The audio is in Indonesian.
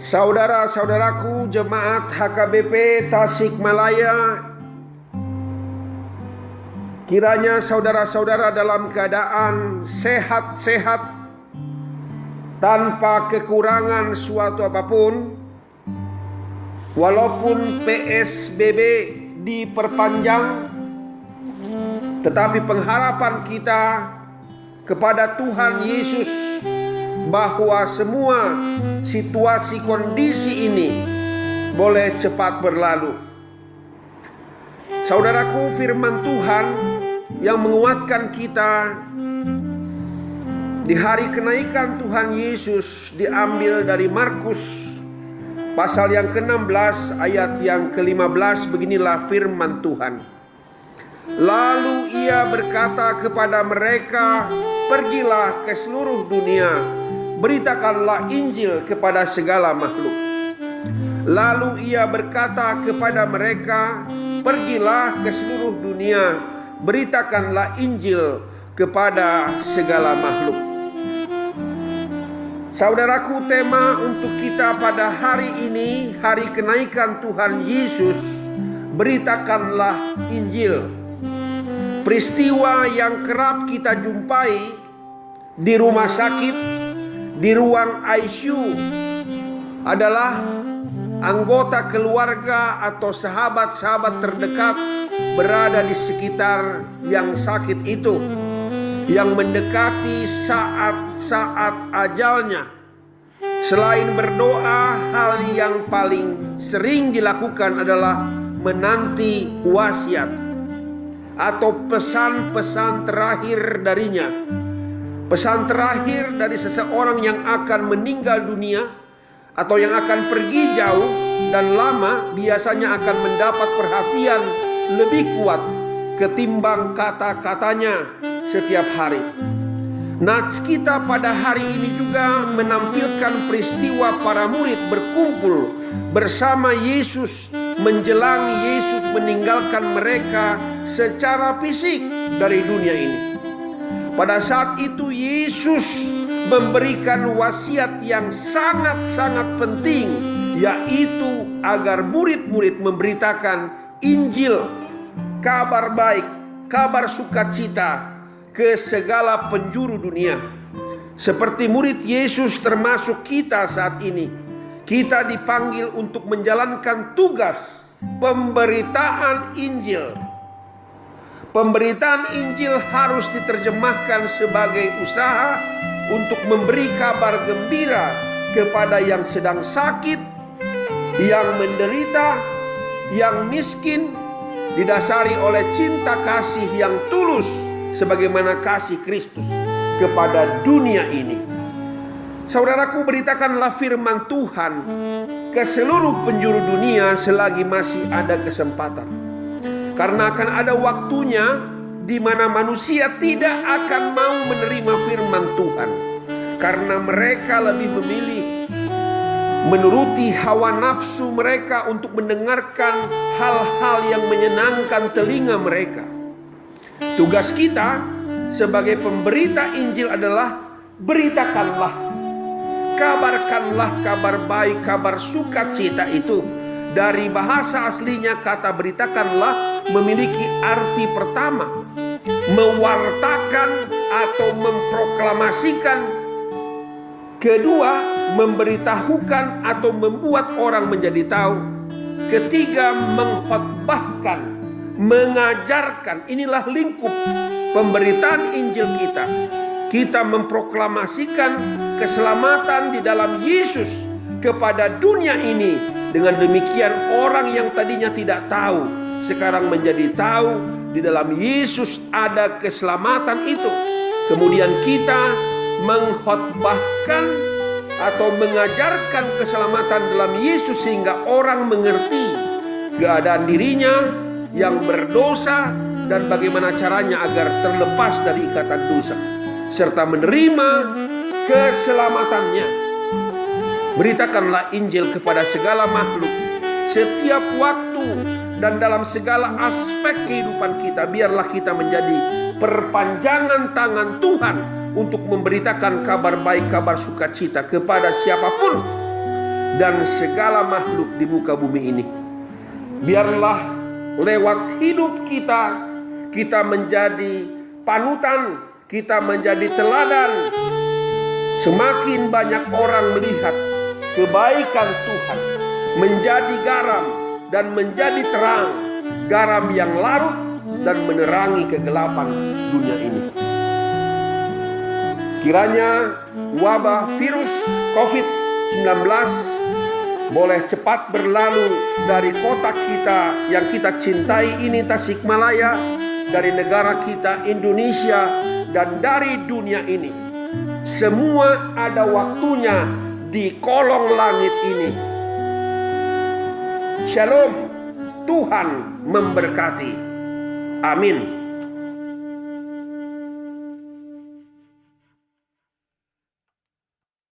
Saudara-saudaraku jemaat HKBP Tasikmalaya, kiranya saudara-saudara dalam keadaan sehat-sehat tanpa kekurangan suatu apapun, walaupun PSBB diperpanjang, tetapi pengharapan kita kepada Tuhan Yesus bahwa semua situasi kondisi ini boleh cepat berlalu. Saudaraku, firman Tuhan yang menguatkan kita di hari kenaikan Tuhan Yesus diambil dari Markus pasal yang ke-16 ayat yang ke-15. Beginilah firman Tuhan. Lalu ia berkata kepada mereka, "Pergilah ke seluruh dunia, beritakanlah Injil kepada segala makhluk." Lalu ia berkata kepada mereka, "Pergilah ke seluruh dunia, beritakanlah Injil kepada segala makhluk." Saudaraku, tema untuk kita pada hari ini, hari kenaikan Tuhan Yesus, beritakanlah Injil. Peristiwa yang kerap kita jumpai di rumah sakit, di ruang ICU, adalah anggota keluarga atau sahabat-sahabat terdekat berada di sekitar yang sakit itu, yang mendekati saat-saat ajalnya. Selain berdoa, hal yang paling sering dilakukan adalah menanti wasiat atau pesan-pesan terakhir darinya. Pesan terakhir dari seseorang yang akan meninggal dunia atau yang akan pergi jauh dan lama biasanya akan mendapat perhatian lebih kuat ketimbang kata-katanya setiap hari. Nats kita pada hari ini juga menampilkan peristiwa para murid berkumpul bersama Yesus menjelang Yesus meninggalkan mereka secara fisik dari dunia ini. Pada saat itu Yesus memberikan wasiat yang sangat-sangat penting, yaitu agar murid-murid memberitakan Injil, kabar baik, kabar sukacita ke segala penjuru dunia. Seperti murid Yesus termasuk kita saat ini, kita dipanggil untuk menjalankan tugas pemberitaan Injil. Pemberitaan Injil harus diterjemahkan sebagai usaha untuk memberi kabar gembira kepada yang sedang sakit, yang menderita, yang miskin, didasari oleh cinta kasih yang tulus sebagaimana kasih Kristus kepada dunia ini. Saudaraku, beritakanlah firman Tuhan ke seluruh penjuru dunia selagi masih ada kesempatan. Karena akan ada waktunya di mana manusia tidak akan mau menerima firman Tuhan, karena mereka lebih memilih menuruti hawa nafsu mereka untuk mendengarkan hal-hal yang menyenangkan telinga mereka. Tugas kita sebagai pemberita Injil adalah beritakanlah, kabarkanlah kabar baik, kabar sukacita itu. Dari bahasa aslinya kata beritakanlah memiliki arti pertama, mewartakan atau memproklamasikan. Kedua, memberitahukan atau membuat orang menjadi tahu. Ketiga, mengkhotbahkan, mengajarkan. Inilah lingkup pemberitaan Injil kita. Kita memproklamasikan keselamatan di dalam Yesus kepada dunia ini. Dengan demikian orang yang tadinya tidak tahu sekarang menjadi tahu di dalam Yesus ada keselamatan itu. Kemudian kita mengkhotbahkan atau mengajarkan keselamatan dalam Yesus sehingga orang mengerti keadaan dirinya yang berdosa dan bagaimana caranya agar terlepas dari ikatan dosa serta menerima keselamatannya. Beritakanlah Injil kepada segala makhluk setiap waktu dan dalam segala aspek kehidupan kita. Biarlah kita menjadi perpanjangan tangan Tuhan untuk memberitakan kabar baik, kabar sukacita kepada siapapun dan segala makhluk di muka bumi ini. Biarlah lewat hidup kita, kita menjadi panutan, kita menjadi teladan. Semakin banyak orang melihat kebaikan Tuhan, menjadi garam dan menjadi terang, garam yang larut dan menerangi kegelapan dunia ini. Kiranya wabah virus COVID-19 boleh cepat berlalu dari kota kita yang kita cintai ini, Tasikmalaya, dari negara kita Indonesia, dan dari dunia ini. Semua ada waktunya di kolong langit ini. Shalom, Tuhan memberkati. Amin.